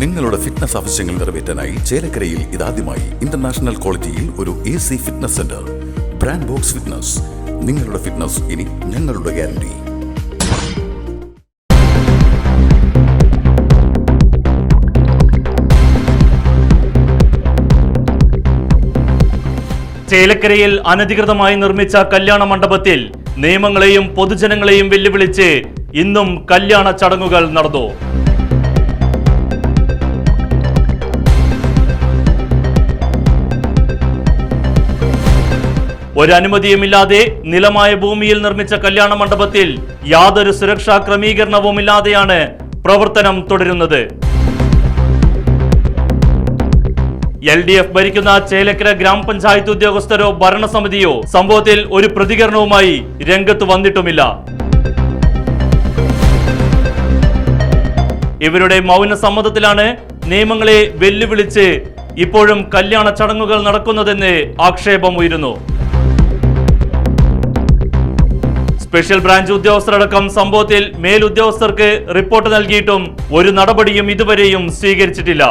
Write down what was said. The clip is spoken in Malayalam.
നിങ്ങളുടെ ഫിറ്റ്നസ് ആവശ്യങ്ങൾ നിറവേറ്റാനായി ചേലക്കരയിൽ ഇതാദ്യമായി ഇന്റർനാഷണൽ ക്വാളിറ്റിയിൽ ഒരു AC fitness centre. Brand box fitness. നിങ്ങളുടെ ഫിറ്റ്നസ് ഇനി ഞങ്ങളുടെ ഗ്യാരണ്ടി. ചേലക്കരയിൽ അനധികൃതമായി നിർമ്മിച്ച കല്യാണ മണ്ഡപത്തിൽ നിയമങ്ങളെയും പൊതുജനങ്ങളെയും വെല്ലുവിളിച്ച് ഇന്നും കല്യാണ ചടങ്ങുകൾ നടന്നു. ഒരനുമതിയുമില്ലാതെ നിലമായ ഭൂമിയിൽ നിർമ്മിച്ച കല്യാണ മണ്ഡപത്തിൽ യാതൊരു സുരക്ഷാ ക്രമീകരണവുമില്ലാതെയാണ് പ്രവർത്തനം തുടരുന്നത്. LDF ഭരിക്കുന്ന ചേലക്കര ഗ്രാമപഞ്ചായത്ത് ഉദ്യോഗസ്ഥരോ ഭരണസമിതിയോ സംഭവത്തിൽ ഒരു പ്രതികരണവുമായി രംഗത്ത് വന്നിട്ടുമില്ല. ഇവരുടെ മൗന സമ്മതത്തിലാണ് നിയമങ്ങളെ വെല്ലുവിളിച്ച് ഇപ്പോഴും കല്യാണ ചടങ്ങുകൾ നടക്കുന്നതെന്ന് ആക്ഷേപമുയരുന്നു. സ്പെഷ്യൽ ബ്രാഞ്ച് ഉദ്യോഗസ്ഥരടക്കം സംഭവത്തിൽ മേലുദ്യോഗസ്ഥർക്ക് റിപ്പോർട്ട് നൽകിയിട്ടും ഒരു നടപടിയും ഇതുവരെയും സ്വീകരിച്ചിട്ടില്ല.